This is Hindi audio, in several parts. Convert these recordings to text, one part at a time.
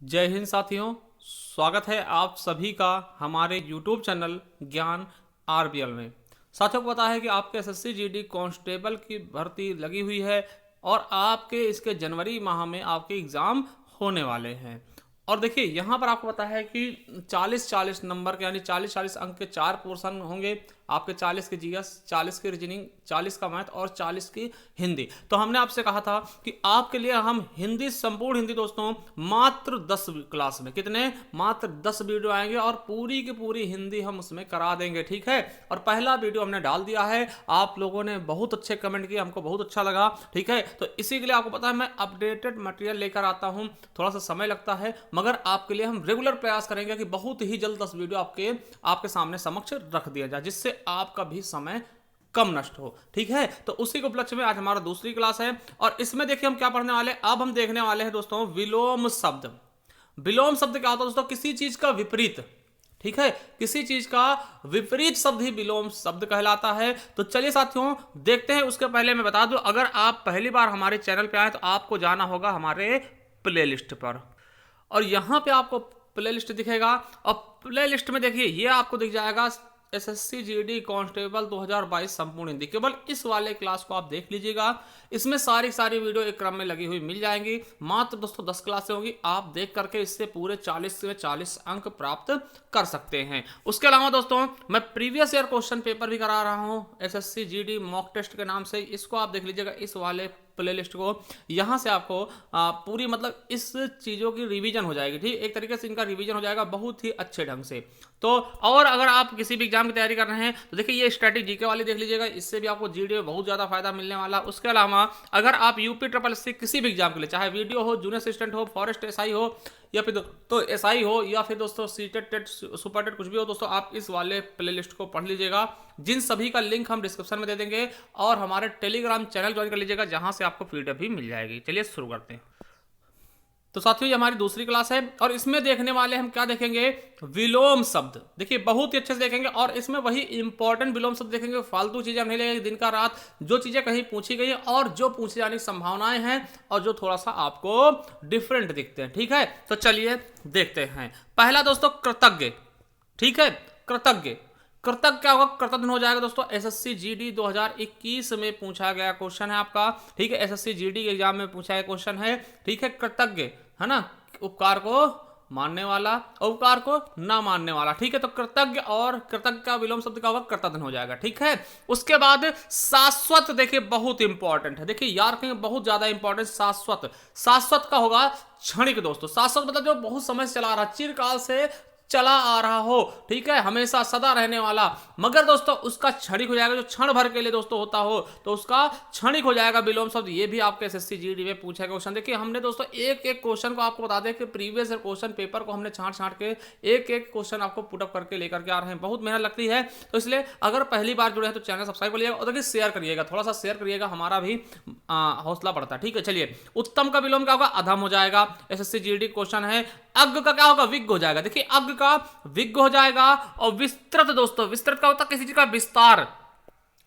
जय हिंद साथियों। स्वागत है आप सभी का हमारे YouTube चैनल ज्ञान आरबीएल में। साथियों को पता है कि आपके एसएससी जीडी कांस्टेबल की भर्ती लगी हुई है और आपके इसके जनवरी माह में आपके एग्ज़ाम होने वाले हैं। और देखिए यहाँ पर आपको पता है कि 40-40 नंबर के यानी 40-40 अंक के 4 पोर्शन होंगे आपके। 40 के जीएस, 40 की रीजनिंग, 40 का मैथ और 40 की हिंदी। तो हमने आपसे कहा था कि आपके लिए हम हिंदी, संपूर्ण हिंदी दोस्तों मात्र 10 क्लास में, कितने, मात्र 10 वीडियो आएंगे और पूरी की पूरी हिंदी हम उसमें करा देंगे, ठीक है। और पहला वीडियो हमने डाल दिया है, आप लोगों ने बहुत अच्छे कमेंट किए, हमको बहुत अच्छा लगा, ठीक है। तो इसी के लिए आपको पता है मैं अपडेटेड मटेरियल लेकर आता हूं, थोड़ा सा समय लगता है मगर आपके लिए हम रेगुलर प्रयास करेंगे कि बहुत ही जल्द 10 वीडियो आपके सामने समक्ष रख दिया जाए, जिससे आपका भी समय कम नष्ट हो, ठीक है। तो उसी के उपलक्ष्य में आज हमारा दूसरी क्लास है और इसमें देखिए हम क्या पढ़ने वाले हैं। अब हम देखने वाले हैं दोस्तों विलोम शब्द। विलोम शब्द क्या होता है दोस्तों? किसी चीज का विपरीत, ठीक है, किसी चीज का विपरीत शब्द ही विलोम शब्द कहलाता है। तो चलिए साथियों देखते हैं। उसके पहले मैं बता दूं, अगर आप पहली बार हमारे चैनल पे आए तो आपको जाना होगा हमारे प्लेलिस्ट पर और यहां पे आपको प्लेलिस्ट दिखेगा और प्लेलिस्ट में देखिए ये आपको दिख जाएगा एसएससी जीडी कांस्टेबल 2022 संपूर्ण हिंदी। केवल इस वाले क्लास को आप देख लीजिएगा, इसमें सारी वीडियो एक क्रम में लगी हुई मिल जाएंगी। मात्र दोस्तों 10 क्लासें होंगी, आप देख करके इससे पूरे 40 से 40 अंक प्राप्त कर सकते हैं। उसके अलावा दोस्तों मैं प्रीवियस ईयर क्वेश्चन पेपर भी करा रहा हूं एसएससी जीडी मॉक टेस्ट के नाम से, इसको आप देख लीजिएगा इस वाले प्लेलिस्ट को। यहां से आपको पूरी मतलब इस चीजों की रिवीजन हो जाएगी, ठीक, एक तरीके से इनका रिवीजन हो जाएगा बहुत ही अच्छे ढंग से। तो और अगर आप किसी भी एग्जाम की तैयारी कर रहे हैं तो देखिए ये स्टैटिक जीके वाली देख लीजिएगा, इससे भी आपको जीडी में बहुत ज्यादा फायदा मिलने वाला। उसके अलावा अगर आप यूपी ट्रिपल एससी किसी भी एग्जाम के लिए, चाहे वीडियो हो, जूनियर असिस्टेंट हो, फॉरेस्ट एसआई हो या फिर तो एसआई हो या फिर दोस्तों सीटेट टेट सुपर टेट कुछ भी हो दोस्तों, आप इस वाले प्लेलिस्ट को पढ़ लीजिएगा, जिन सभी का लिंक हम डिस्क्रिप्शन में दे देंगे। और हमारे टेलीग्राम चैनल ज्वाइन कर लीजिएगा जहां से आपको पीडीएफ भी मिल जाएगी। चलिए शुरू करते हैं। तो साथियों ये हमारी दूसरी क्लास है और इसमें देखने वाले हम क्या देखेंगे, विलोम शब्द। देखिए बहुत ही अच्छे से देखेंगे और इसमें वही इंपॉर्टेंट विलोम शब्द देखेंगे, फालतू चीजें हम नहीं लेंगे, दिन का रात जो चीजें कहीं पूछी गई और जो पूछे जाने की संभावनाएं हैं और जो थोड़ा सा आपको डिफरेंट दिखते हैं, ठीक है। तो चलिए देखते हैं। पहला दोस्तों कृतज्ञ, ठीक है, कृतज्ञ। कृतज्ञ क्या होगा? कृतज्ञ हो जाएगा दोस्तों एसएससी जीडी 2021 में पूछा गया क्वेश्चन है आपका, ठीक है, एसएससी जीडी के एग्जाम में पूछा गया क्वेश्चन है, ठीक है। कृतज्ञ है ना, उपकार को मानने वाला और उपकार को ना मानने वाला, ठीक है। तो कृतज्ञ और कृतज्ञ का विलोम शब्द क्या होगा? कृतज्ञ हो जाएगा, ठीक है। उसके बाद शाश्वत, देखिए बहुत इंपॉर्टेंट है, देखिए यार कहेंगे बहुत ज्यादा इंपॉर्टेंट। शाश्वत, शाश्वत का होगा क्षणिक दोस्तों। शाश्वत मतलब जो बहुत समय से चला आ रहा, चिरकाल से चला आ रहा हो, ठीक है, हमेशा सदा रहने वाला, मगर दोस्तों उसका क्षणिक हो जाएगा, जो क्षण भर के लिए दोस्तों होता हो तो उसका क्षणिक हो जाएगा विलोम शब्द। ये भी आपके एसएससी जीडी में पूछा गया क्वेश्चन। देखिए हमने दोस्तों एक एक क्वेश्चन को आपको बता दें कि प्रीवियस ईयर क्वेश्चन पेपर को हमने छांट के एक एक क्वेश्चन आपको पुटअप करके लेकर के आ रहे हैं। बहुत मेहनत लगती है, तो इसलिए अगर पहली बार जुड़े हैं तो चैनल सब्सक्राइब करिएगा और देखिए शेयर करिएगा, थोड़ा सा शेयर करिएगा, हमारा भी हौसला बढ़ता है, ठीक है। चलिए उत्तम का विलोम क्या होगा? अधम हो जाएगा। एसएससी जीडी क्वेश्चन है। अज्ञ का क्या होगा? विज्ञ हो जाएगा। देखिए अज्ञ का विज्ञ हो जाएगा। और विस्तृत दोस्तों, विस्तृत का होता है किसी चीज का विस्तार,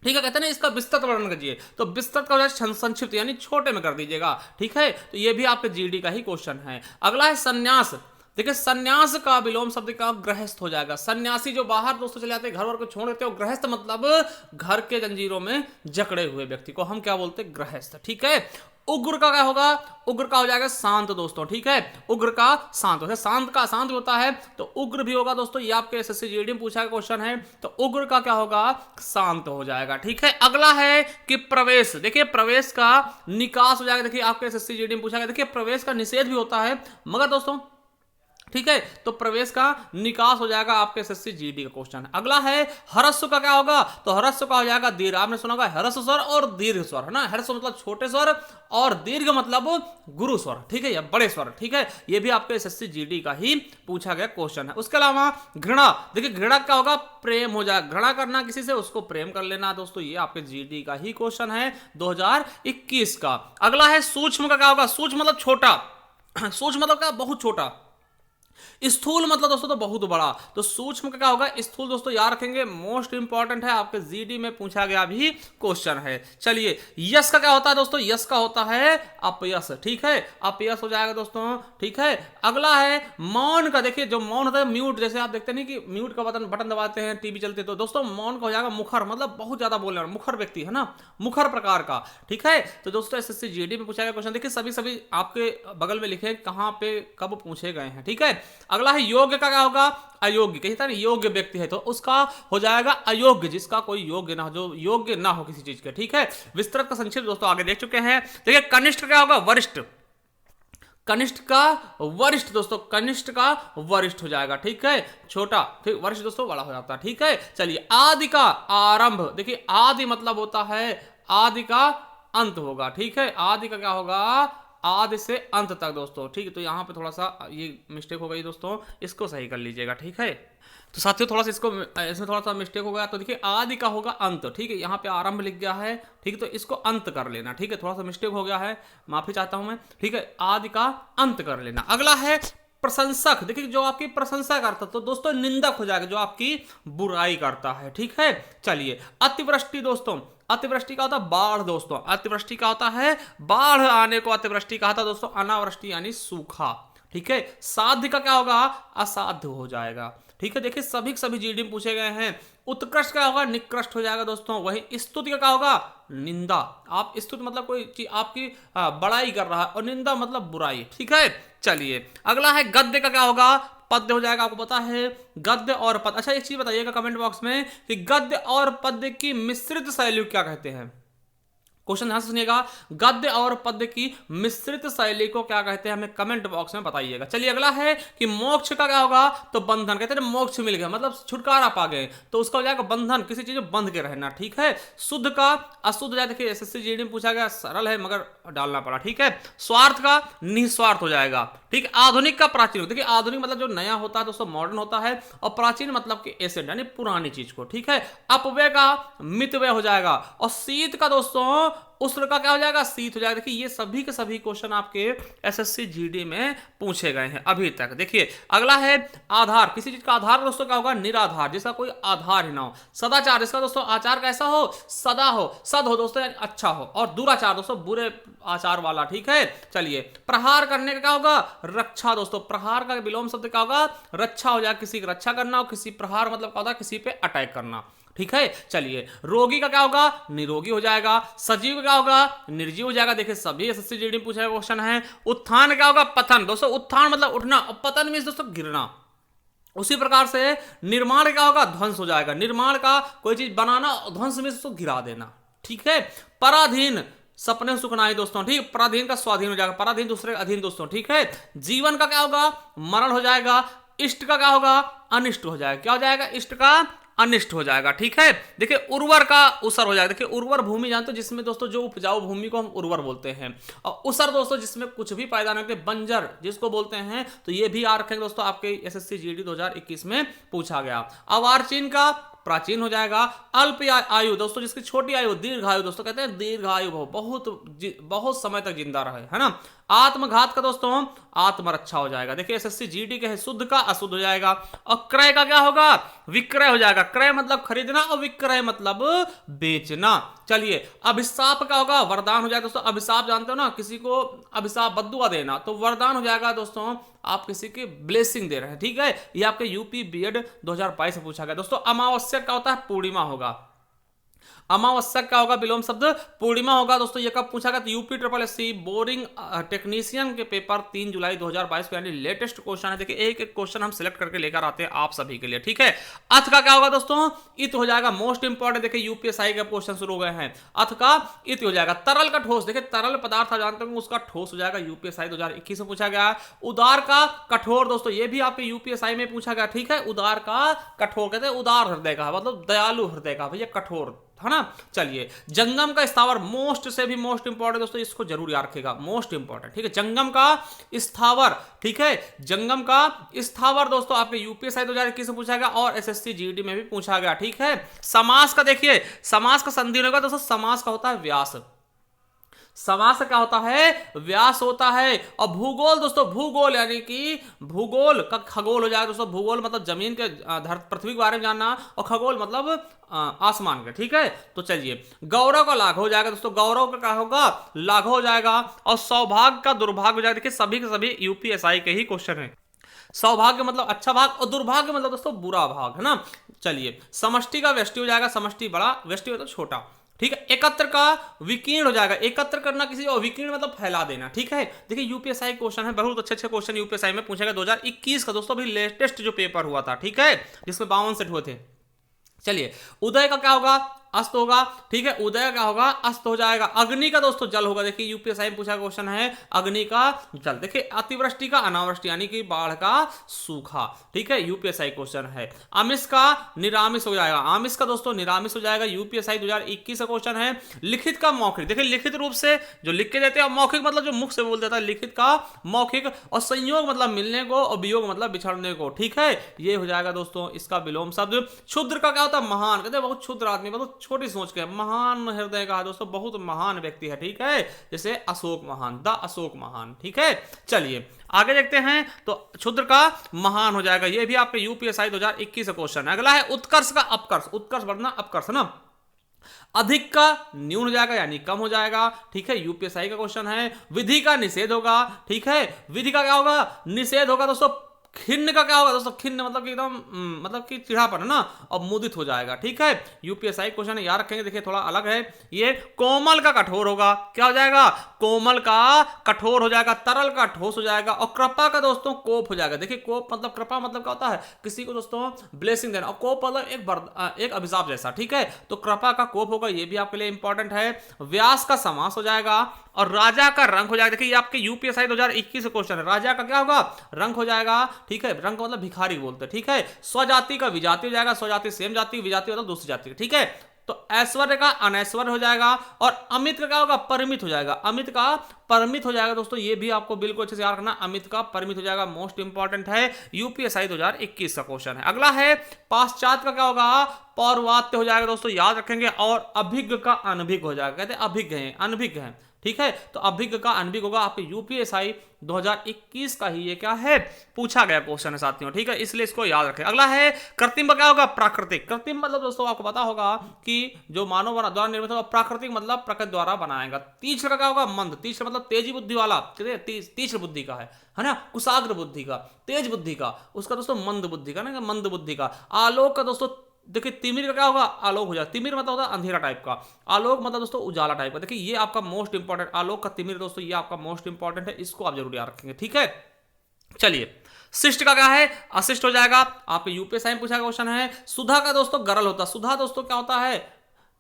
ठीक है, कहते हैं ना इसका विस्तृत वर्णन कीजिए, तो विस्तृत का हो जाए संक्षिप्त यानी छोटे में कर दीजिएगा, ठीक है। तो ये भी आपके जीडी का ही क्वेश्चन है। अगला है संन्यास। देखिए संन्यास का विलोम शब्द का गृहस्थ हो जाएगा। सन्यासी जो बाहर दोस्तों चले जाते हैं, घर वर को छोड़ देते हो, गृहस्थ मतलब घर के जंजीरों में जकड़े हुए व्यक्ति को हम क्या बोलते हैं? गृहस्थ, ठीक है। उग्र का क्या होगा? उग्र का हो जाएगा शांत दोस्तों, ठीक है। उग्र का शांत होता है, शांत का शांत होता है तो उग्र भी होगा दोस्तों। ये आपके एसएससी जीडी में पूछा गया क्वेश्चन है, तो उग्र का क्या होगा? शांत हो जाएगा, ठीक है। अगला है कि प्रवेश। देखिए प्रवेश का निकास हो जाएगा। देखिए आपके एसएससी जीडी में पूछा गया, देखिए प्रवेश का निषेध भी होता है मगर दोस्तों, ठीक है, तो प्रवेश का निकास हो जाएगा आपके एसएससी जीडी का क्वेश्चन है। अगला है ह्रस्व का क्या होगा? तो ह्रस्व का हो जाएगा दीर्घ। आपने सुना होगा ह्रस्व स्वर और दीर्घ स्वर, है ना। ह्रस्व मतलब छोटे स्वर और दीर्घ मतलब गुरु स्वर, ठीक है, या बड़े स्वर, ठीक है। ये भी आपके एसएससी जीडी का ही पूछा गया क्वेश्चन है। उसके अलावा घृणा। देखिए घृणा क्या होगा? प्रेम हो जाएगा। घृणा करना किसी से, उसको प्रेम कर लेना दोस्तों, ये आपके जीडी का ही क्वेश्चन है 2021 का। अगला है सूक्ष्म का क्या होगा? सूक्ष्म मतलब छोटा। सूक्ष्म मतलब क्या? बहुत छोटा। स्थूल मतलब दोस्तों तो बहुत बड़ा, तो सूक्ष्म का क्या होगा, स्थूल। दोस्तों याद रखेंगे, मोस्ट इंपॉर्टेंट है, आपके जीडी में पूछा गया भी क्वेश्चन है। चलिए, यश का क्या होता है दोस्तों, यश का होता है अपयश, ठीक है, अपयश हो जाएगा दोस्तों, ठीक है। अगला है मौन का, देखिए जो मौन होता है, म्यूट, जैसे आप देखते नहीं कि म्यूट का बटन बटन दबाते हैं टीवी चलते, तो दोस्तों मौन का हो जाएगा मुखर, मतलब बहुत ज्यादा बोलने वाला, मुखर व्यक्ति है ना, मुखर प्रकार का, ठीक है। तो दोस्तों एसएससी जीडी में पूछा गया क्वेश्चन, देखिए सभी सभी आपके बगल में लिखे कहां पे कब पूछे गए हैं, ठीक है। अगला है योग्य का क्या होगा, अयोग्य, कहता है योग्य व्यक्ति है तो उसका हो जाएगा अयोग्य, जिसका कोई योग्य ना हो, जो योग्य ना हो किसी चीज के, ठीक है। विस्तृत का संक्षिप्त दोस्तों आगे देख चुके हैं। देखिए कनिष्ठ क्या होगा, वरिष्ठ, कनिष्ठ का वरिष्ठ, दोस्तों कनिष्ठ का वरिष्ठ हो जाएगा, ठीक है। छोटा, ठीक, वरिष्ठ दोस्तों बड़ा हो जाता है, ठीक है। चलिए आदि का आरंभ, देखिए आदि मतलब होता है आदि का अंत होगा, ठीक है। आदि का क्या होगा, आदि से अंत तक दोस्तों, ठीक है। तो यहां पे थोड़ा सा ये मिस्टेक हो गई दोस्तों, इसको सही कर लीजिएगा, ठीक है। तो साथियों थोड़ा सा इसमें थोड़ा सा मिस्टेक हो गया, तो देखिए आदि का होगा अंत, ठीक है। यहाँ पे आरंभ लिख गया है, ठीक है, तो इसको अंत कर लेना, ठीक है। थोड़ा सा मिस्टेक हो गया है, माफी चाहता हूं मैं, ठीक है। आदि का अंत कर लेना। अगला है प्रशंसक, देखिए जो आपकी प्रशंसा करता, तो दोस्तों निंदक हो जाएगा, जो आपकी बुराई करता है, ठीक है। चलिए अतिवृष्टि दोस्तों, अतिवृष्टि का होता है बाढ़ दोस्तों, अतिवृष्टि का होता है बाढ़ आने को अतिवृष्टि कहा था दोस्तों, अनावृष्टि यानी सूखा, ठीक है। साध्य का क्या होगा, असाध्य हो जाएगा, ठीक है। देखिए सभी जीडी में पूछे गए हैं। उत्कृष्ट का होगा, निकृष्ट हो जाएगा दोस्तों। वही स्तुति का क्या होगा, निंदा, आप स्तुति मतलब कोई चीज आपकी बड़ाई कर रहा है, और निंदा मतलब बुराई, ठीक है। चलिए अगला है गद्य का क्या होगा, पद्य हो जाएगा, आपको पता है गद्य और पद्य। अच्छा एक चीज बताइएगा कमेंट बॉक्स में कि गद्य और पद्य की मिश्रित शैली क्या कहते हैं। क्वेश्चन ध्यान से सुनिएगा, गद्य और पद्य की मिश्रित शैली को क्या कहते हैं, हमें कमेंट बॉक्स में बताइएगा। चलिए अगला है कि मोक्ष का क्या होगा, तो बंधन, कहते हैं मोक्ष मिल गया मतलब छुटकारा पा गए, तो उसका हो जाएगा बंधन, किसी चीज में बंध के रहना, ठीक है। शुद्ध का अशुद्ध जाए, देखिए एसएससी जीडी में पूछा गया, सरल है मगर डालना पड़ा, ठीक है। स्वार्थ का निस्वार्थ हो जाएगा, ठीक। आधुनिक का प्राचीन, देखिए आधुनिक मतलब जो नया होता है दोस्तों, मॉडर्न होता है, और प्राचीन मतलब कि एसेंट यानी पुरानी चीज को, ठीक है। अपव्यय का मितव्यय हो जाएगा, और शीत का दोस्तों उष्ण का क्या हो जाएगा, शीत हो जाएगा। देखिए ये सभी के सभी क्वेश्चन आपके एसएससी जीडी में पूछे गए हैं अभी तक। देखिए अगला है आधार, किसी चीज का आधार दोस्तों क्या होगा, निराधार, जिसका कोई आधार ही ना हो। सदाचार, इसका दोस्तों आचार कैसा हो, सदा हो, सद हो दोस्तों यानी अच्छा हो, और दुराचार दोस्तों बुरे आचार वाला, ठीक है। चलिए प्रहार करने का क्या होगा, रक्षा दोस्तों, प्रहार का विलोम शब्द क्या होगा, रक्षा हो जाएगा, किसी की रक्षा करना, और किसी प्रहार मतलब क्या होता है, किसी पे अटैक करना, ठीक है। चलिए रोगी का क्या होगा, निरोगी हो जाएगा। सजीव का क्या होगा, निर्जीव हो जाएगा। देखिए सभी एसएससी जीडी में पूछा गया क्वेश्चन है। उत्थान क्या होगा, पतन दोस्तों, उत्थान मतलब उठना, और पतन मींस दोस्तों गिरना। उसी प्रकार से निर्माण क्या होगा, ध्वंस हो जाएगा। निर्माण का कोई चीज बनाना, ध्वंस में उसको गिरा देना, ठीक है। पराधीन, सपने सुखनाई दोस्तों, ठीक। पराधीन का स्वाधीन हो जाएगा, पराधीन दूसरे अधीन दोस्तों, ठीक है। जीवन का क्या होगा, मरण हो जाएगा। इष्ट का क्या होगा, अनिष्ट हो जाएगा, क्या हो जाएगा, इष्ट का अनिष्ट हो जाएगा, ठीक है। देखिए उर्वर का उसर हो जाएगा। देखिए उर्वर भूमि जानते हो, जिसमें दोस्तों जो उपजाऊ भूमि को हम उर्वर बोलते हैं, और उसर दोस्तों जिसमें कुछ भी पैदा नहीं होते, बंजर जिसको बोलते हैं, तो ये भी याद रखेंगे दोस्तों, आपके एसएससी जीडी 2021 में पूछा गया। अवार्चीन का प्राचीन हो जाएगा। अल्प आयु दोस्तों, जिसकी छोटी आयु, दीर्घ आयु दोस्तों, कहते हैं दीर्घ आयु बहुत समय तक जिंदा रहे, है ना। आत्मघात का दोस्तों आत्मरक्षा हो जाएगा। देखिए एसएससी जीडी के है, शुद्ध का अशुद्ध हो जाएगा। और क्रय का क्या होगा, विक्रय हो जाएगा। क्रय मतलब खरीदना, और विक्रय मतलब बेचना। चलिए अभिशाप का होगा, वरदान हो जाएगा दोस्तों। अभिशाप जानते हो ना, किसी को अभिशाप बद्दुआ देना, तो वरदान हो जाएगा दोस्तों, आप किसी की ब्लेसिंग दे रहे हैं, ठीक है। ये आपके यूपी बीएड 2022 से पूछा गया दोस्तों। अमावस्या का होता है पूर्णिमा होगा। अमावस्या क्या होगा, विलोम शब्द पूर्णिमा होगा दोस्तों। ये कब पूछा गया, तो UP triple SC boring technician के पेपर 3 जुलाई 2022 को, यानी लेटेस्ट क्वेश्चन है। देखिए एक एक क्वेश्चन हम सिलेक्ट करके लेकर आते हैं आप सभी के लिए, ठीक है। अथ का क्या होगा दोस्तों, इत हो जाएगा, मोस्ट इंपॉर्टेंट। देखिए यूपीएसआई के क्वेश्चन शुरू हो गए हैं, अथ का इत हो जाएगा। तरल का ठोस, देखिए तरल पदार्थ जानते होंगे, उसका ठोस हो जाएगा, यूपीएसआई 2021 में पूछा गया। उदार का कठोर दोस्तों, ये भी आपके यूपीएसआई में पूछा गया, ठीक है। उदार का कठोर, कहते हैं उदार हृदय का, मतलब दयालु हृदय का, भैया कठोर, है ना। चलिए जंगम का स्थावर, मोस्ट से भी मोस्ट इंपॉर्टेंट दोस्तों, इसको जरूर याद रखेगा, मोस्ट इंपॉर्टेंट, ठीक है। जंगम का स्थावर, ठीक है। जंगम का स्थावर दोस्तों आपके यूपीएसआई 2021 में पूछा गया, और एसएससी जीडी में भी पूछा गया, ठीक है। समास का देखिए, समास का संधि होगा दोस्तों, समास का होता है व्यास। समास का क्या होता है, व्यास होता है। और भूगोल दोस्तों, भूगोल यानी कि भूगोल का खगोल हो जाएगा दोस्तों। भूगोल मतलब जमीन के पृथ्वी के बारे में जानना, और खगोल मतलब आसमान का, ठीक है। तो चलिए, गौरव का लाघव हो जाएगा दोस्तों, गौरव का क्या होगा, लाघव हो जाएगा। और सौभाग्य का दुर्भाग्य हो जाएगा। देखिए सभी के सभी यूपीएसआई के ही क्वेश्चन है। सौभाग्य मतलब अच्छा भाग, और दुर्भाग्य मतलब दोस्तों बुरा भाग, है ना। चलिए, समष्टि का व्यष्टि हो जाएगा, समष्टि बड़ा, व्यष्टि मतलब छोटा, ठीक है। एकत्र का विकीर्ण हो जाएगा, एकत्र करना किसी, और विकीर्ण मतलब फैला देना, ठीक है। देखिए यूपीएसआई क्वेश्चन है, बहुत अच्छे अच्छे क्वेश्चन यूपीएसआई में पूछेगा। 2021 का दोस्तों अभी लेटेस्ट जो पेपर हुआ था, ठीक है, जिसमें 52 सेट हुए थे। चलिए, उदय का क्या होगा, अस्त होगा, ठीक है। उदय क्या होगा, अस्त हो जाएगा। अग्नि का दोस्तों जल होगा। देखिए यूपीएसआई में पूछा क्वेश्चन है, अग्नि का जल। देखिए अतिवृष्टि का अनावृष्टि यानी कि बाढ़ का सूखा, ठीक है, यूपीएसआई क्वेश्चन है। आमिष का निरामिष हो जाएगा, आमिष का दोस्तों निरामिष हो जाएगा। यूपीएसआई 2021 का क्वेश्चन है। लिखित का मौखिक, देखिए लिखित रूप से जो लिख के देते हैं, मौखिक मतलब जो मुख से बोल देता है, लिखित का मौखिक। और संयोग मतलब मिलने को, और वियोग मतलब बिछड़ने को, ठीक है। ये हो जाएगा दोस्तों इसका विलोम शब्द। क्षुद्र का क्या होता है, महान, कहते हैं बहुत क्षुद्र आदमी, बहुत छोटी सोच के, महान हृदय का दोस्तों, बहुत महान व्यक्ति है, ठीक है। जैसे अशोक महान, द अशोक महान, ठीक है। चलिए आगे देखते हैं। तो क्षुद्र का महान हो जाएगा। ये भी आपके यूपीएसआई 2021 का क्वेश्चन है। अगला है उत्कर्ष का अपकर्ष, उत्कर्ष बढ़ना, अपकर्ष ना। अधिक का न्यून हो जाएगा यानी कम हो जाएगा, ठीक है, यूपीएसआई का क्वेश्चन है। विधि का निषेध होगा, ठीक है, विधि का क्या होगा, निषेध होगा दोस्तों। खिन्न का क्या होगा दोस्तों, खिन्न मतलब कि एकदम मतलब कि चिढ़ापन है ना, और मुदित हो जाएगा, ठीक है। यूपीएसआई क्वेश्चन याद रखेंगे। देखिए थोड़ा अलग है ये। कोमल का कठोर होगा, क्या हो जाएगा, कोमल का कठोर हो जाएगा। तरल का ठोस हो जाएगा। और कृपा का दोस्तों कोप हो जाएगा। देखिए कोप मतलब, कृपा मतलब क्या होता है, किसी को दोस्तों ब्लेसिंग देना, और कोप मतलब एक अभिशाप जैसा, ठीक है। तो कृपा का कोप होगा, ये भी आपके लिए इंपॉर्टेंट है। व्यास का समास हो जाएगा। और राजा का रंग हो जाएगा। देखिए ये आपके यूपीएसआई 2021 क्वेश्चन है। राजा का क्या होगा, रंग हो जाएगा, ठीक है। रंग मतलब भिखारी बोलते हैं, ठीक है। स्वजाति का विजाति हो जाएगा। स्वजाति सेम जाति, विजाति मतलब दूसरी जाति, ठीक है। तो ऐश्वर्य का अनैश्वर्य हो जाएगा। और अमित का क्या होगा, परिमित हो जाएगा। अमित का परिमित हो जाएगा दोस्तों। ये भी आपको बिल्कुल अच्छे से याद रखना, अमित का परिमित हो जाएगा, मोस्ट इंपॉर्टेंट है, यूपीएसआई 2021 का क्वेश्चन है। अगला है पाश्चात्य का क्या होगा, पौर्वात्य हो जाएगा दोस्तों, याद रखेंगे। और अभिज्ञ का अनभिज्ञ हो जाएगा, कहते हैं अभिज्ञ है, अनभिज्ञ है, ठीक है। तो अभिज्ञ का अनभिज्ञ होगा। आपके यूपीएसआई 2021 का ही ये क्या है, पूछा गया क्वेश्चन है साथियों, ठीक है, इसलिए इसको याद रखें। अगला है कृत्रिम का क्या होगा, प्राकृतिक। कृत्रिम मतलब दोस्तों आपको पता होगा कि जो मानव द्वारा निर्मित होगा। प्राकृतिक मतलब प्रकृति द्वारा बनाएगा। तीक्ष्ण का क्या होगा, मंद। तीक्ष्ण मतलब तेजी बुद्धि वाला, तीक्ष्ण बुद्धि का है ना। कुशाग्र बुद्धि का, तेज बुद्धि का, उसका दोस्तों मंद बुद्धि का ना, मंद बुद्धि का। आलोक का दोस्तों, देखिए तिमिर का क्या होगा, आलोक हो जाएगा। तिमिर मतलब होता है अंधेरा टाइप का, आलोक मतलब दोस्तों उजाला टाइप का। देखिए ये आपका मोस्ट इंपॉर्टेंट, आलोक का तिमिर दोस्तों, ये आपका मोस्ट इंपॉर्टेंट है, इसको आप जरूर याद रखेंगे, ठीक है। चलिए शिष्ट का क्या है, अशिष्ट हो जाएगा। आपके यूपीएसआई में पूछा क्वेश्चन है। सुधा का दोस्तों गरल होता है। सुधा दोस्तों क्या होता है,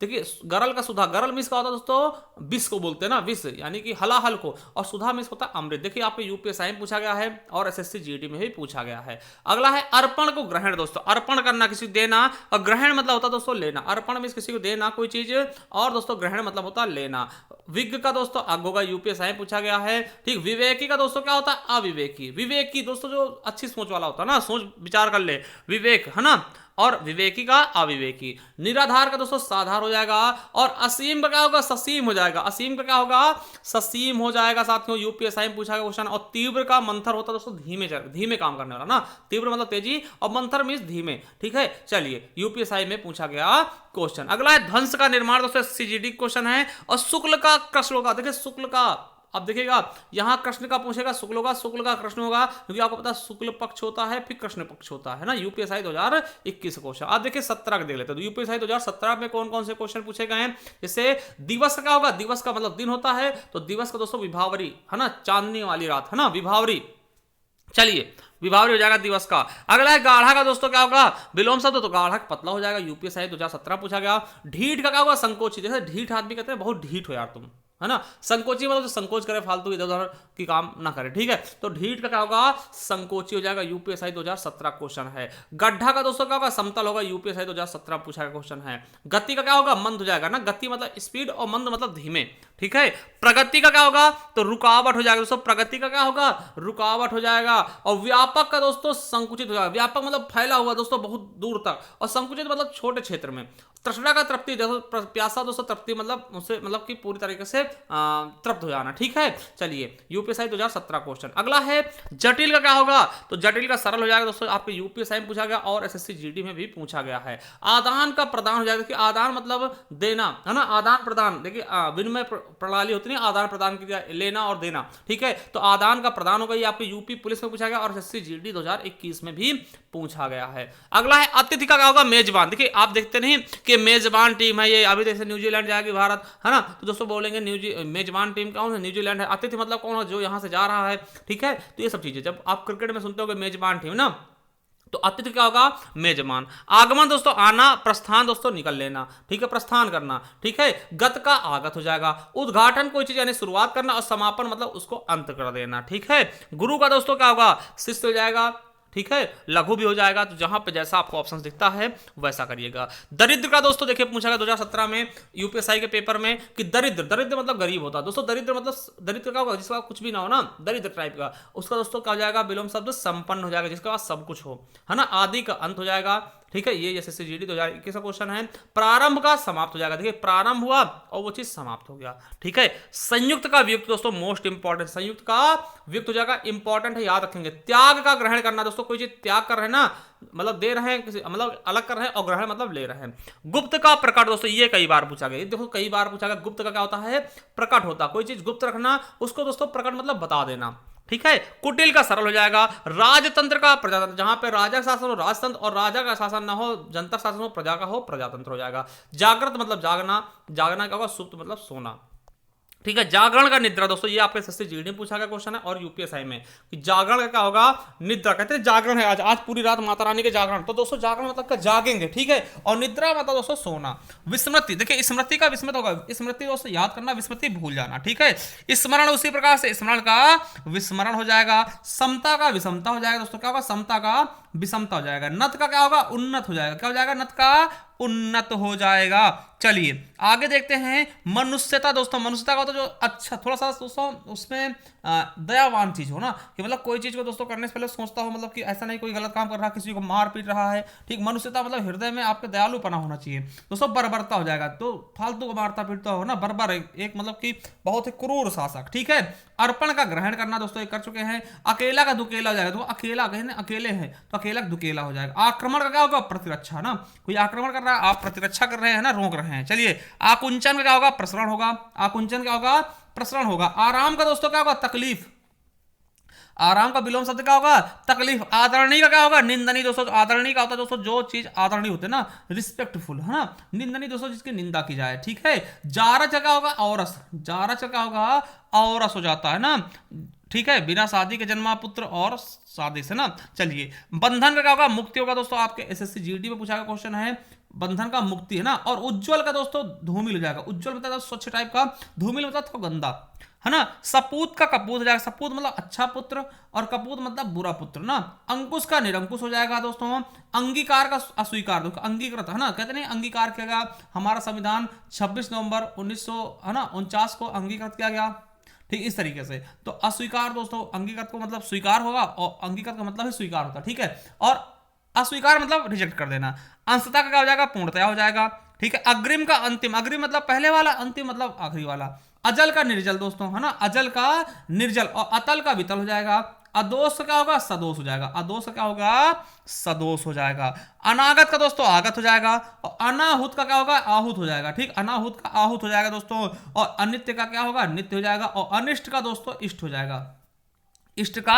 देखिए गरल का सुधा, गरल मिस का होता है दोस्तों विष को बोलते हैं ना, विष यानी कि हलाहल को। और सुधा मिस होता है अमृत। देखिए आपके यूपीएसआई में पूछा गया है, और एसएससी जीडी में भी पूछा गया है। अगला है अर्पण को ग्रहण दोस्तों। अर्पण करना, किसी को देना, और ग्रहण मतलब होता है दोस्तों लेना। अर्पण मीन्स किसी को देना कोई चीज, और दोस्तों ग्रहण मतलब होता है लेना। विज्ञ का दोस्तों अग होगा, यूपीएसआई में पूछा गया है, ठीक। विवेकी का दोस्तों क्या होता है, अविवेकी। विवेकी दोस्तों जो अच्छी सोच वाला होता है ना, सोच विचार कर ले, विवेक है ना। और विवेकी का अविवेकी। निराधार का दोस्तों साधार हो जाएगा। और असीम का क्या होगा, ससीम हो जाएगा। असीम का क्या होगा, ससीम हो जाएगा साथियों, यूपीएसआई में पूछा गया क्वेश्चन। और तीव्र का मंथर होता है दोस्तों धीमे काम करने वाला ना, तीव्र मतलब तेजी, और मंथर मीन्स धीमे, ठीक है। चलिए यूपीएसआई में पूछा गया क्वेश्चन। अगला है ध्वंस का निर्माण दोस्तों, सीजीडी क्वेश्चन है। और शुक्ल का कृष्ण होगा। देखिए शुक्ल का, अब देखिएगा यहां कृष्ण का पूछेगा, शुक्ल होगा, शुक्ल का कृष्ण होगा, क्योंकि आपको पता है शुक्ल पक्ष होता है फिर कृष्ण पक्ष होता है ना, यूपीएसआई 2021 क्वेश्चन। आप देखिए 17 देख लेते हैं। तो यूपीएसआई 2017 में कौन कौन से क्वेश्चन पूछे गए हैं। जैसे दिवस का क्या होगा, दिवस का मतलब दिन होता है, तो दिवस का दोस्तों विभावरी है ना, चांदनी वाली रात है ना, विभावरी। चलिए विभावरी हो जाएगा दिवस का। अगला है गाढ़ा का दोस्तों क्या होगा, विलोम शब्द, तो गाढ़ा पतला हो जाएगा, यूपीएसआई 2017 पूछा गया। ढीठ का क्या होगा, संकोची। जैसे ढीठ आदमी कहते हैं बहुत ढीठ हो यार तुम, है ना। संकोची मतलब तो संकोच करे, फालतू इधर उधर की काम ना करे, ठीक है। तो ढीठ का क्या होगा, संकोची हो जाएगा, यूपीएसआई 2017 क्वेश्चन है। गड्ढा का दोस्तों क्या होगा, समतल होगा, यूपीएसआई 2017 पूछा गया क्वेश्चन है। गति का क्या होगा, मंद हो जाएगा ना, गति मतलब स्पीड, और मंद मतलब धीमे, ठीक है। प्रगति का क्या होगा, तो रुकावट हो जाएगा दोस्तों, प्रगति का क्या होगा, रुकावट हो जाएगा। और व्यापक का दोस्तों संकुचित हो जाएगा। व्यापक मतलब फैला हुआ दोस्तों बहुत दूर तक, और संकुचित मतलब छोटे क्षेत्र में। तृष्णा का तृप्ति, देखो प्यासा दोस्तों, तृप्ति मतलब उससे मतलब कि पूरी तरीके से तृप्त हो जाना। ठीक है, चलिए यूपीएसआई 2017 क्वेश्चन। अगला है जटिल का क्या होगा, तो जटिल का सरल हो जाएगा दोस्तों, आपके यूपीएसआई में पूछा गया और एसएससी जीडी में भी पूछा गया है। आदान का प्रदान हो जाएगा, देखिए आदान मतलब देना है ना, आदान प्रदान, देखिए विनिमय प्रणाली होती है, आदान प्रदान की, लेना और देना। ठीक है, तो आदान का प्रदान होगा, ये आपके यूपी पुलिस में पूछा गया और एसएससी जीडी 2021 में भी पूछा गया है। अगला है अतिथि का क्या होगा, मेजबान। देखिए आप देखते नहीं कि मेजबान टीम है ये, अभी जैसे न्यूजीलैंड जाएगी भारत, है ना, तो दोस्तों बोलेंगे मेजबान टीम कौन है, न्यूजीलैंड है। अतिथि मतलब कौन है, जो यहां से जा रहा है। ठीक है, तो ये सब चीजें जब आप क्रिकेट में सुनते हो मेजबान टीम ना, तो अतिथि क्या होगा, मेजबान। आगमन दोस्तों आना, प्रस्थान दोस्तों निकल लेना। ठीक है, प्रस्थान करना। ठीक है, गत का आगत हो जाएगा। उद्घाटन कोई चीज यानी शुरुआत करना, और समापन मतलब उसको अंत कर देना। ठीक है, गुरु का दोस्तों क्या होगा, शिष्य हो जाएगा। ठीक है, लघु भी हो जाएगा, तो जहां पे जैसा आपको ऑप्शन दिखता है वैसा करिएगा। दरिद्र का दोस्तों देखिए पूछा गया 2017 में यूपीएसआई के पेपर में कि दरिद्र, दरिद्र मतलब गरीब होता है दोस्तों। दरिद्र मतलब दरिद्र का होगा जिसका कुछ भी ना हो ना, दरिद्र टाइप का, उसका दोस्तों क्या हो जाएगा, विलोम शब्द संपन्न हो जाएगा, जिसके पास सब कुछ हो, है ना। आदि का अंत हो जाएगा। ठीक है, ये एसएससी जीडी 2021 का क्वेश्चन है। प्रारंभ का समाप्त हो जाएगा, देखिए प्रारंभ हुआ और वो चीज समाप्त हो गया। ठीक है, संयुक्त का वियुक्त दोस्तों मोस्ट इंपॉर्टेंट, संयुक्त का वियुक्त हो जाएगा, इंपॉर्टेंट है, याद रखेंगे। त्याग का ग्रहण करना दोस्तों, कोई चीज त्याग कर रहे हैं ना, मतलब दे रहे हैं किसी, मतलब अलग कर रहे हैं, और ग्रहण मतलब ले रहे हैं। गुप्त का प्रकट दोस्तों, ये कई बार पूछा गया, देखो कई बार पूछा गया। गुप्त का क्या होता है, प्रकट होता, कोई चीज गुप्त रखना, उसको दोस्तों प्रकट मतलब बता देना। ठीक है, कुटिल का सरल हो जाएगा। राजतंत्र का प्रजातंत्र, जहां पे राजा का शासन हो राजतंत्र, और राजा का शासन ना हो जनता शासन हो, प्रजा का हो प्रजातंत्र हो जाएगा। जागृत मतलब जागना, जागना क्या होगा, सुप्त मतलब सोना। ठीक है, जागरण का निद्रा दोस्तों, ये आपके एसएससी जीडी में पूछा गया क्वेश्चन है और यूपीएसआई में कि जागरण का क्या होगा, निद्रा। कहते हैं जागरण है आज, आज पूरी रात माता रानी के जागरण, तो दोस्तों जागरण मतलब क्या, जागेंगे। ठीक है, और निद्रा मतलब दोस्तों सोना। विस्मृति, देखिए स्मृति का विस्मृत होगा, स्मृति दोस्तों याद करना, विस्मृति भूल जाना। ठीक है, स्मरण उसी प्रकार से स्मरण का विस्मरण हो जाएगा। समता का विषमता हो जाएगा दोस्तों, क्या होगा, समता का विषमता हो जाएगा। नत का क्या होगा, उन्नत हो जाएगा, क्या हो जाएगा, नत का उन्नत हो जाएगा। चलिए आगे देखते हैं। मनुष्यता दोस्तों, मनुष्यता का तो जो अच्छा थोड़ा सा दोस्तों उसमें दयावान चीज हो ना, कि मतलब कोई चीज को दोस्तों करने से पहले सोचता हो, मतलब कि ऐसा नहीं कोई गलत काम कर रहा है, किसी को मार पीट रहा है। ठीक, मनुष्यता मतलब हृदय में आपके दयालुपना होना चाहिए दोस्तों। बर्बरता हो जाएगा, तो फालतू को मारता पीटता हो ना, बर्बर एक मतलब कि बहुत ही क्रूर शासक। ठीक है, अर्पण का ग्रहण करना दोस्तों ये कर चुके हैं। अकेला का दुकेला हो जाएगा, तो अकेला कहने अकेले हैं तो अकेला दुकेला हो जाएगा। आक्रमण का क्या होगा, प्रतिरक्षा ना, कोई आक्रमण कर रहा है आप प्रतिरक्षा कर रहे हैं ना, रोक रहे हैं। चलिए, आकुंचन का क्या होगा, प्रसरण होगा। आकुंचन क्या होगा, प्रसरण होगा। आराम का दोस्तों क्या होगा, तकलीफ। आराम का विलोम शब्द क्या होगा, तकलीफ। आदरणीय का क्या होगा, निंदनीय दोस्तों। आदरणीय का होता है दोस्तों जो चीज आदरणीय होते हैं ना, रिस्पेक्टफुल, है ना। निंदनीय दोस्तों जिसकी निंदा की जाए। ठीक है, जारच का क्या होगा, औरस। जारच का क्या होगा, औरस हो जाता है ना। ठीक है, बिना शादी के जन्मा पुत्र और शादी से ना। चलिए, बंधन का क्या होगा, मुक्ति होगा दोस्तों। आपके एसएससी जीडी में पूछा गया क्वेश्चन है, बंधन का मुक्ति है ना। और उज्जवल का दोस्तों धूमिल हो जाएगा। उज्जवल मतलब स्वच्छ टाइप का, धूमिल मतलब थोड़ा गंदा, है ना। सपूत का कपूत हो जाएगा। सपूत मतलब अच्छा पुत्र और कपूत मतलब बुरा पुत्र ना। अंकुश का निरंकुश हो जाएगा दोस्तों। अंगीकार का अस्वीकार, दोस्तों अंगीकृत है ना, कहते नहीं अंगीकार किया गया। हमारा संविधान 26 नवंबर 1949 को अंगीकृत किया गया। ठीक, इस तरीके से। तो अस्वीकार दोस्तों, अंगीकृत को मतलब स्वीकार होगा और अंगीकृत का मतलब ही स्वीकार होता है। ठीक है, और अस्वीकार मतलब रिजेक्ट कर देना। अंशता का क्या हो जाएगा, पूर्णतया हो जाएगा। ठीक है, अग्रिम का अंतिम, अग्रिम मतलब पहले वाला, अंतिम मतलब आखिरी वाला। अजल का निर्जल दोस्तों, है ना, अजल का निर्जल। और अतल का वितल हो जाएगा। अदोष का क्या होगा, सदोष हो जाएगा। अदोष का क्या होगा, सदोष हो जाएगा। अनागत का दोस्तों आगत हो जाएगा। और अनाहुत का क्या होगा, आहूत हो जाएगा। ठीक, अनाहुत का आहूत हो जाएगा दोस्तों। और अनित्य का क्या होगा, नित्य हो जाएगा। और अनिष्ट का दोस्तों इष्ट हो जाएगा। इष्ट का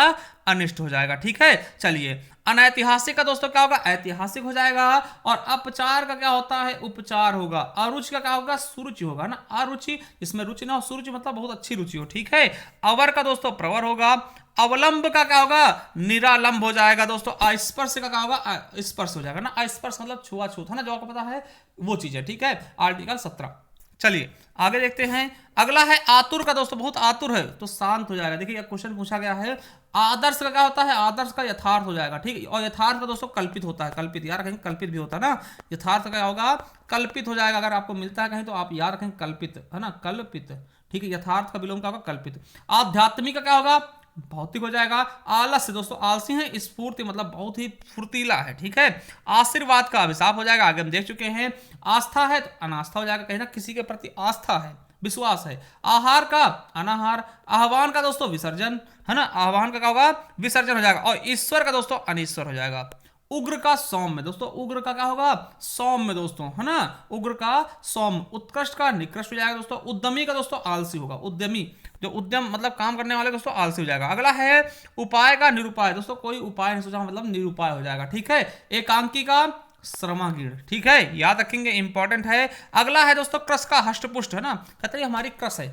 अनिष्ट हो जाएगा। ठीक है, चलिए, अनैतिहासिक का दोस्तों क्या होगा, ऐतिहासिक हो जाएगा। और अपचार का क्या होता है, उपचार होगा। अरुचि का क्या होगा, सुरुचि होगा ना। अरुचि जिसमें रुचि ना हो, सुरुचि मतलब बहुत अच्छी रुचि हो। ठीक है, अवर का दोस्तों प्रवर होगा। अवलंब का क्या होगा, निरालंब हो जाएगा दोस्तों। अस्पर्श का क्या होगा, स्पर्श हो जाएगा ना। अस्पर्श मतलब छुआछूत, है ना, जो आपको पता है वो चीज है। ठीक है, आर्टिकल 17। चलिए आगे देखते हैं। अगला है आतुर का दोस्तों, बहुत आतुर है तो शांत हो जाएगा। देखिए यह क्वेश्चन पूछा गया है। आदर्श का क्या होता है, आदर्श का यथार्थ हो जाएगा। ठीक है, और यथार्थ का दोस्तों कल्पित होता है। कल्पित यार कहीं कल्पित भी होता है ना। यथार्थ का क्या होगा, कल्पित हो जाएगा। अगर आपको मिलता है कहीं तो आप याद रखें कल्पित, है ना, कल्पित। ठीक है, यथार्थ का विलोम क्या होगा, कल्पित। आध्यात्मिक का क्या होगा, भौतिक हो जाएगा। आलस्य दोस्तों आलसी है, स्फूर्ति मतलब बहुत ही फुर्तीला है, ठीक है। आशीर्वाद का अभिशाप हो जाएगा, आगे हम देख चुके हैं। आस्था है तो अनास्था हो जाएगा, कहीं ना किसी के प्रति आस्था है, विश्वास है। आहार का अनाहार, आह्वान का दोस्तों विसर्जन, है ना, आह्वान का क्या होगा, विसर्जन हो जाएगा। और ईश्वर का दोस्तों अनीश्वर हो जाएगा। उग्र का सौम्य दोस्तों, उग्र का क्या होगा, सौम्य दोस्तों, है ना, उग्र का सौम्य। उत्कृष्ट का निकृष्ट हो जाएगा दोस्तों। उद्यमी का दोस्तों आलसी होगा, उद्यमी जो उद्यम मतलब काम करने वाले दोस्तों आलसी हो जाएगा। अगला है उपाय का निरुपाय दोस्तों, कोई उपाय नहीं सोचा मतलब निरुपाय हो जाएगा, ठीक है। एकांकी का श्रमागीण, ठीक है, याद रखेंगे, इंपॉर्टेंट है। अगला है दोस्तों क्रस का हष्टपुष्ट, है ना, कहते हैं हमारी क्रस है,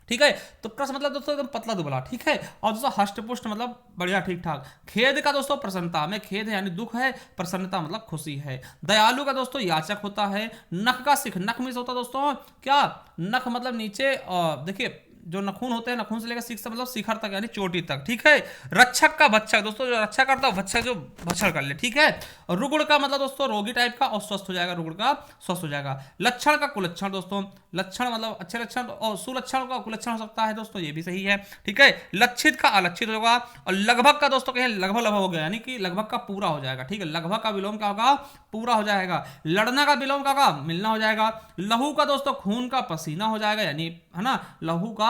ठीक है। तो क्रस मतलब दोस्तों एकदम पतला दुबला, ठीक है। और दोस्तों हष्टपुष्ट मतलब बढ़िया ठीक ठाक। खेद का दोस्तों प्रसन्नता, में खेद है यानी दुख है, प्रसन्नता मतलब खुशी है। दयालु का दोस्तों याचक होता है। नख का सिख, नख में होता है दोस्तों क्या, नख मतलब नीचे देखिए जो नखून होते हैं, नखून से लेकर सीख से मतलब शिखर तक यानी चोटी तक, ठीक है। रक्षक का भक्षक दोस्तों, जो रक्षा करता है भक्षक जो भक्षण कर ले, ठीक है। और रुग्ण का मतलब दोस्तों रोगी टाइप का, और स्वस्थ हो जाएगा, रुग्ण का स्वस्थ हो जाएगा। लक्षण का कुलक्षण दोस्तों, लक्षण मतलब अच्छे लक्षण, और सुलक्षण का कुलक्षण हो सकता है दोस्तों, ये भी सही है, ठीक है। लक्षित का अलक्षित होगा। और लगभग का दोस्तों कहें लगभग लगभग हो गया यानी कि लगभग का पूरा हो जाएगा, ठीक है। लगभग का विलोम क्या होगा, पूरा हो जाएगा। लड़ना का विलोम क्या होगा, मिलना हो जाएगा। लहू का दोस्तों खून का पसीना हो जाएगा, यानी है ना लहू का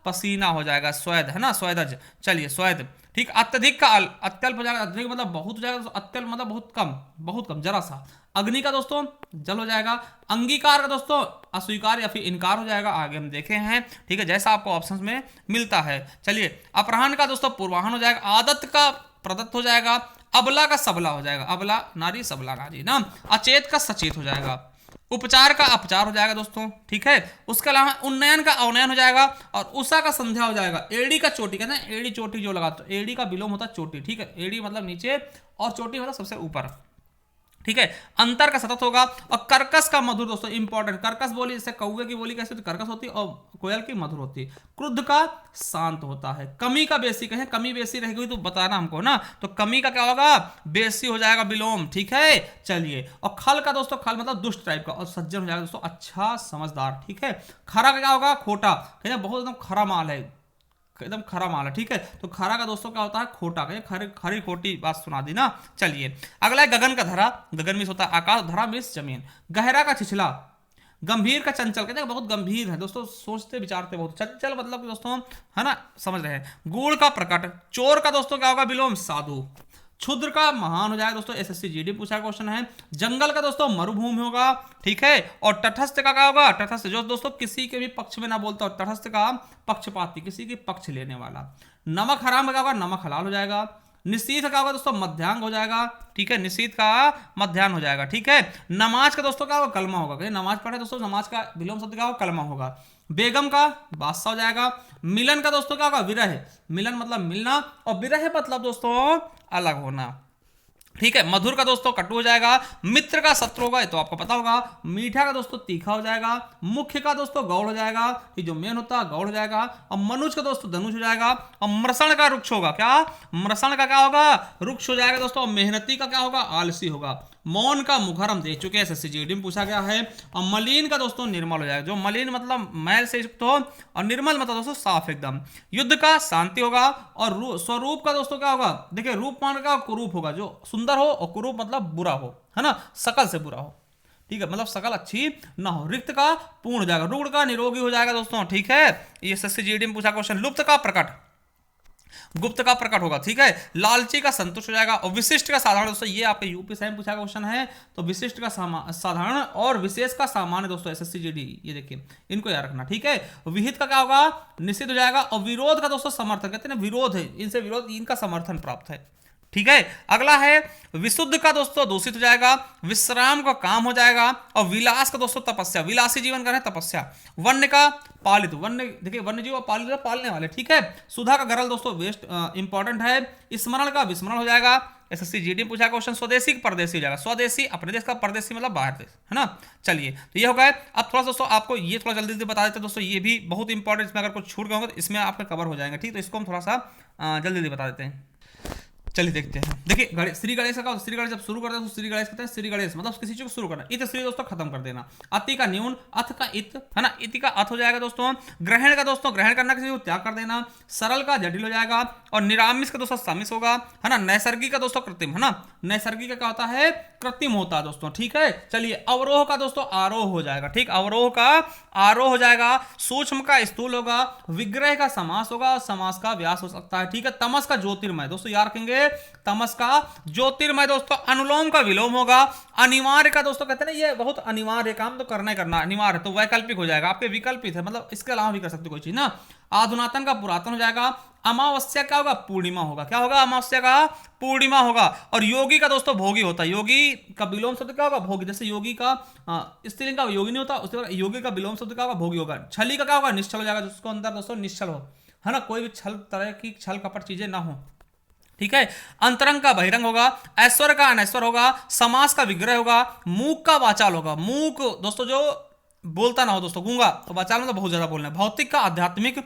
पसीना हो जाएगा। स्वेद, है ना, स्वेदज, चलिए स्वेद, ठीक। अत्यधिक का अत्यल्प हो जाएगा, अत्यधिक मतलब बहुत हो जाएगा, अत्यल्प मतलब बहुत कम, बहुत कम, जरा सा। अग्नि का दोस्तों जल हो जाएगा। अंगीकार का दोस्तों अस्वीकार या फिर इनकार हो जाएगा, आगे हम देखे हैं, ठीक है, जैसा आपको ऑप्शंस में मिलता है। चलिए अपराह्न का दोस्तों पूर्वाह्न हो जाएगा। आदत का प्रदत्त हो जाएगा। अबला का सबला हो जाएगा, अबला नारी सबला नारी ना। अचेत का सचेत हो जाएगा। उपचार का अपचार हो जाएगा दोस्तों, ठीक है। उसके अलावा उन्नयन का अवनयन हो जाएगा। और उषा का संध्या हो जाएगा। एड़ी का चोटी, कहते हैं एड़ी चोटी जो लगा, तो एड़ी का विलोम होता है चोटी, ठीक है। एड़ी मतलब नीचे और चोटी मतलब सबसे ऊपर, ठीक है। अंतर का सतत होगा। और कर्कश का मधुर दोस्तों इंपॉर्टेंट, कर्कश बोली जैसे कौवे की बोली कैसे होती है, कर्कश होती है, और कोयल की मधुर होती है। क्रुद्ध का शांत होता है। कमी का बेसी, कहें कमी बेसी रहेगी तो बताना हमको ना, तो कमी का क्या होगा, बेसी हो जाएगा विलोम, ठीक है। चलिए और खल का दोस्तों, खल मतलब दुष्ट टाइप का, और सज्जन हो जाएगा दोस्तों अच्छा समझदार, ठीक है। खरा का क्या होगा, खोटा, कहते बहुत एकदम खरा माल है, एकदम खरा माल है, ठीक है। तो खरा का दोस्तों क्या होता है, खोटा, खरी खरी खोटी बात सुना दी ना। चलिए अगला है गगन का धरा। गगन मीन्स होता है आकाश, धरा मीन्स जमीन। गहरा का छिछला। गंभीर का चंचल, कहते हैं बहुत गंभीर है दोस्तों, सोचते विचारते बहुत। चंचल मतलब दोस्तों है ना, समझ रहे हैं। गूढ़ का प्रकट। चोर का दोस्तों क्या होगा विलोम, साधु। क्षुद्र का महान हो जाएगा दोस्तों, एसएससी जीडी पूछा क्वेश्चन है। जंगल का दोस्तों मरुभूमि होगा, ठीक है। और तटस्थ का क्या होगा, तटस्थ जो दोस्तों किसी के भी पक्ष में ना बोलता हो, तटस्थ का पक्षपाती, किसी के पक्ष लेने वाला। नमक हराम का होगा, नमक हलाल हो जाएगा। निशीथ का होगा दोस्तों मध्यांग हो जाएगा, ठीक है। निशीथ का मध्याह्न हो जाएगा, ठीक है। नमाज का दोस्तों क्या होगा, कलमा होगा, नमाज पढ़े दोस्तों, नमाज का विलोम शब्द क्या होगा, कलमा होगा। बेगम का बादशाह हो जाएगा। मिलन का दोस्तों क्या होगा, विरह। मिलन मतलब मिलना, और विरह मतलब दोस्तों अलग होना, ठीक है। मधुर का दोस्तों कटु हो जाएगा। मित्र का शत्रु होगा, ये तो आपको पता होगा। मीठा का दोस्तों तीखा हो जाएगा। मुख्य का दोस्तों गौड़ हो जाएगा, ये जो मेन होता है गौड़ हो जाएगा। और मनुज का दोस्तों धनुष हो जाएगा। और मृषण का वृक्ष होगा, क्या मृषण का क्या होगा, वृक्ष हो जाएगा दोस्तों। मेहनती का क्या होगा, आलसी होगा। मौन का मुखर हम देख चुके हैं, एसएससी जीडी में पूछा गया है। और मलिन का दोस्तों निर्मल हो जाएगा, जो मलिन मतलब मैल से युक्त हो, और निर्मल मतलब दोस्तों साफ एकदम। युद्ध का शांति होगा। और स्वरूप का दोस्तों क्या होगा, देखिए रूप मान का कुरूप होगा, जो सुंदर हो, और कुरूप मतलब बुरा हो, है ना, सकल से बुरा हो, ठीक है, मतलब सकल अच्छी ना हो। रिक्त का पूर्ण हो जाएगा। रुग्ण का निरोगी हो जाएगा दोस्तों, ठीक है। ये एसएससी जीडी में पूछा क्वेश्चन। लुप्त का प्रकट, गुप्त का प्रकट होगा, ठीक है। लालची का संतुष्ट हो जाएगा। और विशिष्ट का साधारण दोस्तों, ये आपके यूपीएससी में पूछा क्वेश्चन है, तो विशिष्ट का साधारण और विशेष का सामान्य दोस्तों, एसएससी जीडी ये देखिए इनको याद रखना, ठीक है। विहित का क्या होगा, निषिद्ध हो जाएगा। और विरोध का दोस्तों समर्थन, कहते हैं ना विरोध है, इनसे विरोध, इनका समर्थन प्राप्त है, ठीक है। अगला है विशुद्ध का दोस्तों दूषित हो जाएगा। विश्राम का काम हो जाएगा। और विलास का दोस्तों तपस्या, विलासी जीवन का है तपस्या। वन्य का पालित, वन्य देखिए वन्य जीव पालित पालने वाले, ठीक है। सुधा का गरल दोस्तों वेस्ट इंपॉर्टेंट है। स्मरण का विस्मरण हो जाएगा। एसएससी जीडी में पूछा क्वेश्चन। स्वदेशी का परदेशी हो जाएगा। स्वदेशी अपने देश का, परदेशी मतलब बाहर देश, है ना। चलिए तो ये हो गया। अब थोड़ा दोस्तों आपको ये थोड़ा जल्दी से बता देते हैं दोस्तों, ये भी बहुत इंपॉर्टेंट, इसमें अगर कुछ छूट गए होंगे तो इसमें आपके कवर हो जाएंगे, ठीक। तो इसको हम थोड़ा सा जल्दी बता देते हैं। चलिए देखते हैं। देखिए श्री गणेश का, श्री गणेश जब शुरू करते हैं तो श्री गणेश कहते हैं, श्री गणेश मतलब किसी चीज को शुरू करना। इत श्री दोस्तों खत्म कर देना, अति का न्यून, अथ का इत है ना, इति का अथ हो जाएगा दोस्तों। ग्रहण का दोस्तों ग्रहण करना, किसी को त्याग कर देना। सरल का जटिल हो जाएगा, और निरामिष का दोस्तों सामिस होगा है ना। नैसर्गिक का दोस्तों कृत्रिम है ना, नैसर्गिक का क्या होता है, कृत्रिम होता है दोस्तों, ठीक है। चलिए अवरोह का दोस्तों आरोह हो जाएगा, ठीक, अवरोह का आरोह हो जाएगा। सूक्ष्म का स्थूल होगा, विग्रह का समास होगा, और समास का व्यास हो सकता है, ठीक है। तमस का ज्योतिर्मय दोस्तों याद रखेंगे, तमस का ज्योतिर्मय दोस्तों। अनुलोम का विलोम होगा। अनिवार्य का दोस्तों कहते हैं ना, ये बहुत अनिवार्य काम तो करना ही करना, अनिवार्य तो वैकल्पिक हो जाएगा, आपके विकल्पित है, मतलब इसके अलावा भी कर सकते कोई चीज ना। आधुनातन का पुरातन हो जाएगा। अमावस्या क्या होगा, पूर्णिमा होगा, क्या होगा, अमावस्या का पूर्णिमा होगा। और योगी का दोस्तों भोगी होता है, योगी का विलोम शब्द क्या होगा, भोगी। जैसे योगी का स्त्रीलिंग का योगी नहीं होता, उसके बाद योगी का विलोम शब्द क्या होगा, भोगी होगा। छली का क्या होगा, निश्चल हो जाएगा, जिसको अंदर दोस्तों निश्चल हो, है ना, कोई भी छल तरह की छल कपट चीजें ना हो, ठीक है। अंतरंग का बहिरंग होगा। ऐश्वर्य का अनैश्वर होगा। समास का विग्रह होगा। मूक का वाचाल होगा। मूक दोस्तों जो बोलता ना हो दोस्तों, गूंगा, तो वाचाल मतलब बहुत ज्यादा बोलना है। भौतिक का आध्यात्मिक,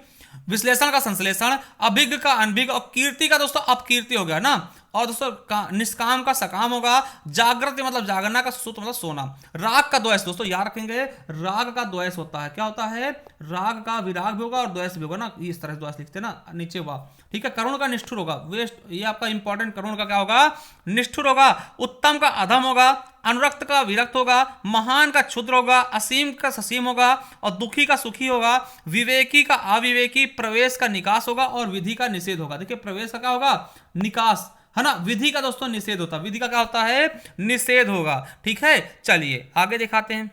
विश्लेषण का संश्लेषण, अभिज्ञ का अनभिज्ञ, और कीर्ति का दोस्तों अपकीर्ति हो गया ना। और दोस्तों निष्काम का सकाम होगा। जागृति मतलब जागरना, का सुत मतलब सोना। राग का द्वेष दोस्तों याद रखेंगे, राग का द्वेष होता है, क्या होता है, राग का विराग भी होगा और द्वेष भी होगा ना, इस तरह से द्वेष लिखते हैं ना नीचे हुआ, ठीक है। करुण का निष्ठुर होगा, वेस्ट, ये आपका इंपॉर्टेंट, करुण का क्या होगा, निष्ठुर होगा। उत्तम का अधम होगा। अनुरक्त का विरक्त होगा। महान का क्षुद्र होगा। असीम का ससीम होगा, और दुखी का सुखी होगा। विवेकी का अविवेकी। प्रवेश का निकास होगा, और विधि का निषेध होगा। देखिए प्रवेश का क्या होगा, निकास है ना, विधि का दोस्तों निषेध होता है, विधि का क्या होता है, निषेध होगा, ठीक है। चलिए आगे दिखाते हैं,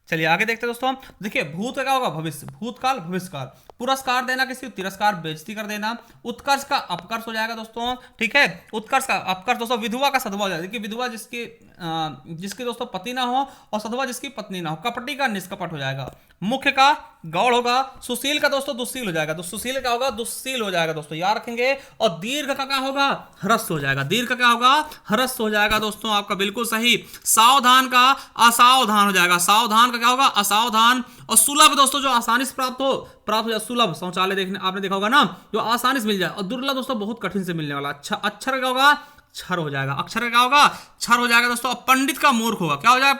चलिए आगे देखते हैं दोस्तों। देखिए भूत का क्या होगा, भविष्य, भूतकाल भविष्यकाल। पुरस्कार देना, किसी को तिरस्कार बेइज्जती कर देना। उत्कर्ष का अपकर्ष हो जाएगा दोस्तों, ठीक है। उत्कर्ष का अपकर्ष दोस्तों। विधवा का सधवा हो जाएगा, देखिए विधवा जिसके दोस्तों पति ना हो, और सधवा जिसकी पत्नी ना हो। कपटी का निष्कपट हो जाएगा। मुख्य का गौड़ होगा। सुशील का दोस्तों दुस्सील हो जाएगा, तो सुशील क्या होगा, दुस्सील हो जाएगा दोस्तों याद रखेंगे। और दीर्घ का क्या होगा, ह्रस्व हो जाएगा, दीर्घ का क्या होगा, ह्रस्व हो जाएगा दोस्तों, आपका बिल्कुल सही। सावधान का असावधान हो जाएगा, सावधान का क्या होगा, असावधान। और सुलभ दोस्तों जो आसानी से प्राप्त हो जाए, सुलभ शौचालय देखने आपने देखा होगा ना, जो आसानी से मिल जाए। और दुर्लभ दोस्तों बहुत कठिन से मिलने वाला। अच्छा, अक्षर क्या होगा, क्षर हो जाएगा, अक्षर का क्या होगा, क्षर हो जाएगा दोस्तों। और पंडित का मूर्ख होगा, क्या हो जाएगा,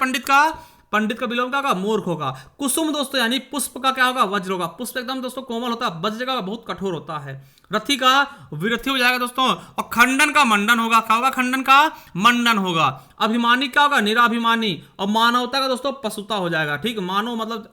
पंडित का विलोम क्या होगा, मूर्ख होगा। कुसुम दोस्तों यानी पुष्प का क्या होगा, वज्र होगा। पुष्प एकदम दोस्तों कोमल होता है, वज्र का बहुत कठोर होता है। रथी का विरथी हो जाएगा दोस्तों। और खंडन का मंडन होगा, क्या होगा, खंडन का मंडन होगा। अभिमानी क्या होगा, निराभिमानी। और मानवता का दोस्तों पशुता हो जाएगा, ठीक। मानव मतलब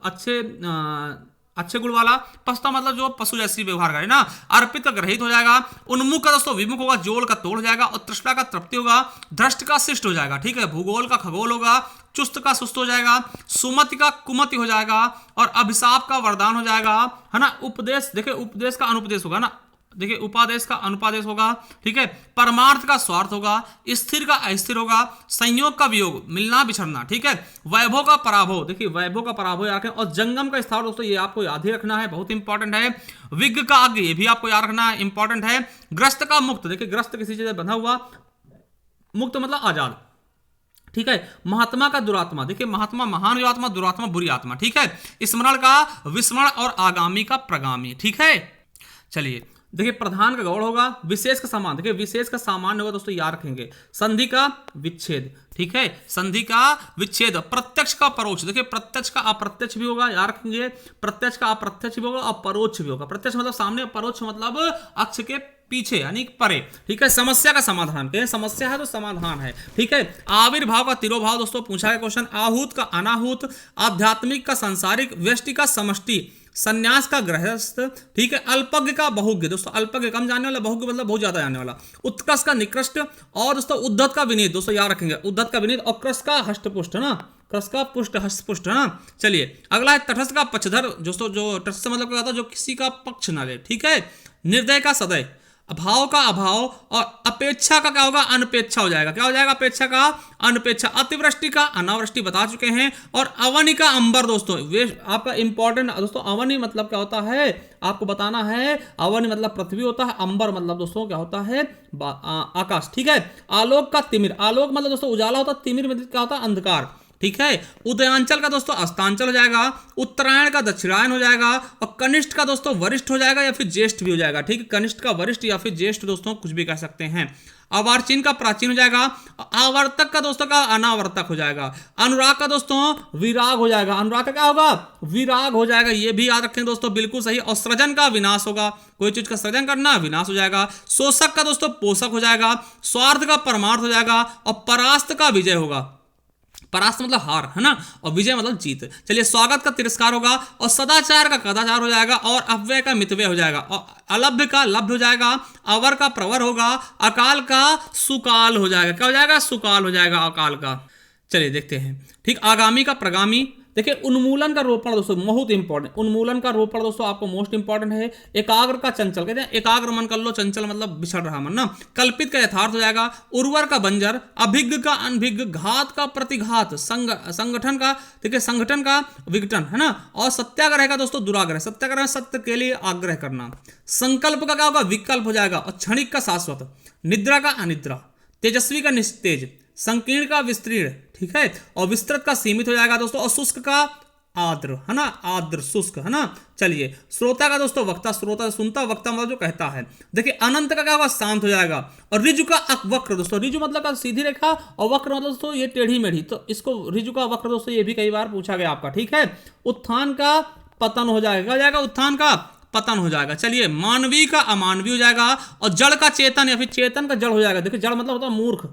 अच्छे गुण वाला, पशुता मतलब जो पशु जैसी व्यवहार करे ना। अर्पित का ग्रहित हो जाएगा। उन्मुख का दोस्तों विमुख होगा। जोड़ का तोड़ हो जाएगा। और तृष्णा का तृप्ति होगा। धृष्ट का शिष्ट हो जाएगा, ठीक है। भूगोल का खगोल होगा। चुस्त का सुस्त हो जाएगा। सुमति का कुमति हो जाएगा। और अभिशाप का वरदान हो जाएगा, है ना। उपदेश, देखिए उपदेश का अनुपदेश होगा ना, देखिए उपादेश का अनुपादेश होगा, ठीक है। परमार्थ का स्वार्थ होगा। स्थिर का अस्थिर होगा। संयोग का वियोग, मिलना बिछड़ना, ठीक है। वैभव का पराभव, देखिए वैभव का पराभव याद रखें। और जंगम का स्थान दोस्तों ये आपको याद ही रखना है, बहुत इंपॉर्टेंट है। विज्ञ का अज्ञ, ये भी आपको याद रखना है, इंपॉर्टेंट है। ग्रस्त का मुक्त, देखिए ग्रस्त किसी चीज से बंधा हुआ, मुक्त मतलब आजाद, ठीक है। महात्मा का दुरात्मा, देखिए महात्मा महान जो आत्मा, दुरात्मा बुरी आत्मा, ठीक है। स्मरण का विस्मरण, और आगामी का प्रगामी, ठीक है। चलिए देखिए प्रधान का गौड़ होगा। विशेष का सामान, देखिए विशेष का सामान्य होगा दोस्तों याद रखेंगे। संधि का विच्छेद, ठीक है, संधि का विच्छेद। प्रत्यक्ष का परोक्ष, देखिए प्रत्यक्ष का अप्रत्यक्ष भी होगा याद रखेंगे। प्रत्यक्ष का अप्रत्यक्ष भी होगा और परोक्ष भी होगा। प्रत्यक्ष मतलब सामने, परोक्ष मतलब अक्ष के पीछे यानी परे, ठीक है। समस्या का समाधान, कहें समस्या है तो समाधान है, ठीक है। आविर्भाव का तिरोभाव दोस्तों पूछा है क्वेश्चन। आहूत का अनाहूत। आध्यात्मिक का सांसारिक। व्यष्टि का समष्टि। संन्यास का गृहस्थ, ठीक है। अल्पज्ञ का बहुज्ञ, दोस्तों अल्पज्ञ कम जानने वाला, बहुज्ञ मतलब बहुत ज्यादा जानने वाला। उत्कर्ष का निकृष्ट। और दोस्तों उद्धत का विनीत, दोस्तों याद रखेंगे उद्धत का विनीत। और कृष का हष्टपुष्ट, है ना, कृष का पुष्ट हष्टपुष्ट, है ना। चलिए अगला है तटस्थ का पक्षधर, दोस्तों जो तटस्थ मतलब क्या होता है, जो किसी का पक्ष ना ले, ठीक है। निर्दय का सदय। अभाव का अभाव। और अपेक्षा का क्या होगा, अनपेक्षा हो जाएगा, क्या हो जाएगा, अपेक्षा का अनपेक्षा। अतिवृष्टि का अनावृष्टि बता चुके हैं। और अवनि का अंबर, दोस्तों वे आपका इंपॉर्टेंट दोस्तों। अवनि मतलब क्या होता है आपको बताना है। अवनि मतलब पृथ्वी होता है। अंबर मतलब दोस्तों क्या होता है, आकाश, ठीक है। आलोक का तिमिर, आलोक मतलब दोस्तों उजाला होता है, तिमिर मतलब क्या होता है, अंधकार। ठीक है। उदयांचल का दोस्तों अस्तांचल हो जाएगा, उत्तरायण का दक्षिणायन हो जाएगा, और कनिष्ठ का दोस्तों वरिष्ठ हो जाएगा या फिर ज्येष्ठ भी हो जाएगा, ठीक है। कनिष्ठ का वरिष्ठ या फिर ज्येष्ठ दोस्तों कुछ भी कह सकते हैं। अवार्चीन का प्राचीन हो जाएगा, आवर्तक का दोस्तों का अनावर्तक हो जाएगा, अनुराग का दोस्तों विराग हो जाएगा, अनुराग का क्या होगा, विराग हो जाएगा, ये भी याद रखें दोस्तों, बिल्कुल सही। और सृजन का विनाश होगा, कोई चीज का सृजन करना विनाश हो जाएगा। शोषक का दोस्तों पोषक हो जाएगा, स्वार्थ का परमार्थ हो जाएगा, और परास्त का विजय होगा। परास्त मतलब हार, है ना, और विजय मतलब जीत। चलिए, स्वागत का तिरस्कार होगा, और सदाचार का कदाचार हो जाएगा, और अव्यय का मितव्यय हो जाएगा, और अलभ्य का लभ्य हो जाएगा, अवर का प्रवर होगा, अकाल का सुकाल हो जाएगा। क्या हो जाएगा, सुकाल हो जाएगा अकाल का। चलिए देखते हैं, ठीक। आगामी का प्रगामी। देखिए, उन्मूलन का रोपण दोस्तों बहुत इंपॉर्टेंट, उन्मूलन का रोपण दोस्तों आपको मोस्ट इंपॉर्टेंट है। एकाग्र का चंचल, कहते हैं एकाग्र मन कर लो, चंचल मतलब बिछड़ रहा मन ना। कल्पित का यथार्थ हो जाएगा, उर्वर का बंजर, अभिज्ञ का अनभिज्ञ, घात का प्रतिघात, संगठन का, देखिए संगठन का विघटन, है ना। और सत्याग्रह का दोस्तों दुराग्रह, सत्याग्रह सत्य के लिए आग्रह करना। संकल्प का क्या होगा, विकल्प हो जाएगा, और क्षणिक का शाश्वत, निद्रा का अनिद्रा, तेजस्वी का निस्तेज, संकीर्ण का विस्तीर्ण, ठीक है, और विस्तृत का सीमित हो जाएगा दोस्तों, और शुष्क का आर्द्र, है ना, आर्द्र शुष्क, है ना। चलिए, श्रोता का दोस्तों वक्ता, श्रोता सुनता, वक्ता मतलब जो कहता है। देखिए, अनंत का क्या होगा, शांत हो जाएगा, और ऋजु का वक्र दोस्तों, ऋजु मतलब का सीधी रेखा, और वक्र मतलब दोस्तों ये टेढ़ी मेढ़ी, तो इसको ऋजु का वक्र दोस्तों ये भी कई बार पूछा गया आपका, ठीक है। उत्थान का पतन हो जाएगा, क्या जाएगा, उत्थान का पतन हो जाएगा। चलिए, मानवीय का अमानवीय हो जाएगा, और जड़ का चेतन या फिर चेतन का जड़ हो जाएगा। देखिए, जड़ मतलब होता है मूर्ख,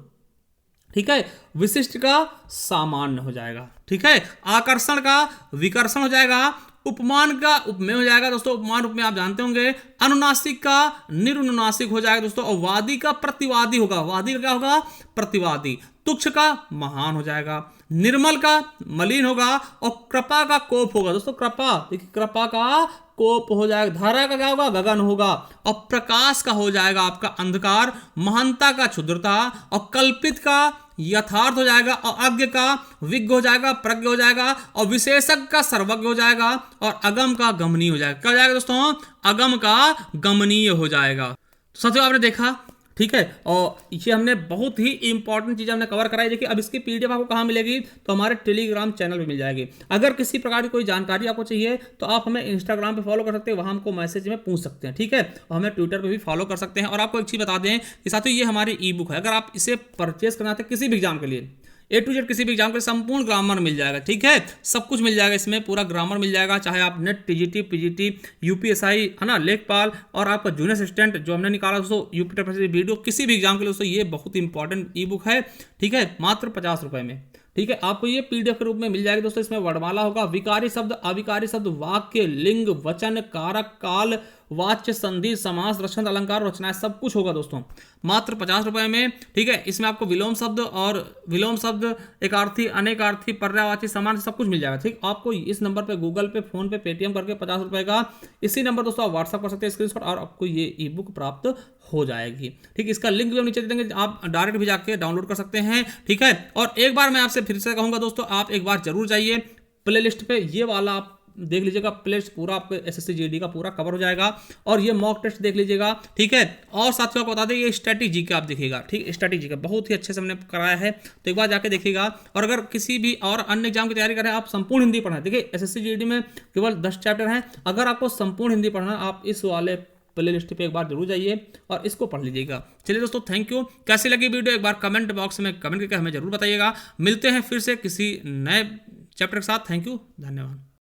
ठीक है। विशिष्ट का सामान्य हो जाएगा, ठीक है। आकर्षण का विकर्षण हो जाएगा, उपमान का उपमेय हो जाएगा दोस्तों, उपमान उपमेय आप जानते होंगे। अनुनासिक का निरुनासिक हो जाएगा दोस्तों, और वादी का प्रतिवादी होगा, वादी का क्या होगा, प्रतिवादी। तुक्ष का महान हो जाएगा, निर्मल का मलिन होगा, और कृपा का कोप होगा दोस्तों, कृपा, देखिए कृपा का कोप हो जाएगा। धारा का क्या होगा, गगन होगा, और प्रकाश का हो जाएगा आपका अंधकार। महानता का क्षुद्रता, और कल्पित का यथार्थ हो जाएगा, और अज्ञ का विज्ञ हो जाएगा, प्रज्ञ हो जाएगा, और विशेषज्ञ का सर्वज्ञ हो जाएगा, और अगम का गमनीय हो जाएगा। क्या हो जाएगा दोस्तों, अगम का गमनीय हो जाएगा। तो साथियों आपने देखा, ठीक है, और ये हमने बहुत ही इंपॉर्टेंट चीज़ हमने कवर कराई। देखिए, अब इसकी पीडीएफ आपको कहाँ मिलेगी, तो हमारे टेलीग्राम चैनल पे मिल जाएगी। अगर किसी प्रकार की कोई जानकारी आपको चाहिए तो आप हमें इंस्टाग्राम पे फॉलो कर सकते हैं, वहाँ हमको मैसेज में पूछ सकते हैं, ठीक है। और हमें ट्विटर पे भी फॉलो कर सकते हैं। और आपको एक चीज़ बता दें कि साथियों ये हमारी ई बुक है, अगर आप इसे परचेज करना चाहते हैं किसी भी एग्जाम के लिए, A to Z किसी भी एग्जाम के संपूर्ण ग्रामर मिल जाएगा, ठीक है, सब कुछ मिल जाएगा इसमें, पूरा ग्रामर मिल जाएगा, चाहे आप नेट, टीजीटी, पीजीटी, यूपीएसआई, है ना, लेखपाल, और आपका जूनियर असिस्टेंट जो हमने निकाला दोस्तों, यूपी वीडियो, किसी भी एग्जाम के लिए दोस्तों ये बहुत इंपॉर्टेंट ई बुक है, ठीक है, मात्र 50 रुपए में, ठीक है। आपको ये पीडीएफ के रूप में मिल जाएगी दोस्तों। इसमें वर्णमाला होगा, विकारी शब्द, अविकारी शब्द, वाक्य, लिंग, वचन, कारक, काल, वाच्य, संधि, समास, रचना, अलंकार, रचनाएं, सब कुछ होगा दोस्तों, मात्र 50 रुपए में, ठीक है। इसमें आपको विलोम शब्द और विलोम शब्द, एकार्थी, अनेकार्थी, पर्यायवाची, समान, सब कुछ मिल जाएगा, ठीक। आपको इस नंबर पे गूगल पे, फोन पे, पेटीएम करके 50 रुपए का इसी नंबर दोस्तों आप व्हाट्सअप कर सकते हैं स्क्रीनशॉट, और आपको ये ई बुक प्राप्त हो जाएगी, ठीक। इसका लिंक भी हम नीचे दे देंगे, आप डायरेक्ट भी जाके डाउनलोड कर सकते हैं, ठीक है। और एक बार मैं आपसे फिर से कहूंगा दोस्तों, आप एक बार जरूर जाइए प्ले लिस्ट पे, ये वाला आप देख लीजिएगा, प्लेलिस्ट पूरा आपको एसएससी जीडी का पूरा कवर हो जाएगा, और ये मॉक टेस्ट देख लीजिएगा, ठीक है। और साथियों आपको बता दें, ये स्ट्रेटेजी का आप देखिएगा, ठीक, स्ट्रेटेजी का बहुत ही अच्छे से हमने कराया है, तो एक बार जाके देखिएगा। और अगर किसी भी और अन्य एग्जाम की तैयारी कर रहे हैं, आप संपूर्ण हिंदी पढ़ना है, देखिए एसएससी जीडी में केवल 10 चैप्टर हैं, अगर आपको संपूर्ण हिंदी पढ़ना, आप इस वाले प्ले लिस्ट पे एक बार जरूर जाइए और इसको पढ़ लीजिएगा। चलिए दोस्तों, थैंक यू। कैसी लगी वीडियो एक बार कमेंट बॉक्स में कमेंट करके हमें जरूर बताइएगा। मिलते हैं फिर से किसी नए चैप्टर के साथ। थैंक यू, धन्यवाद।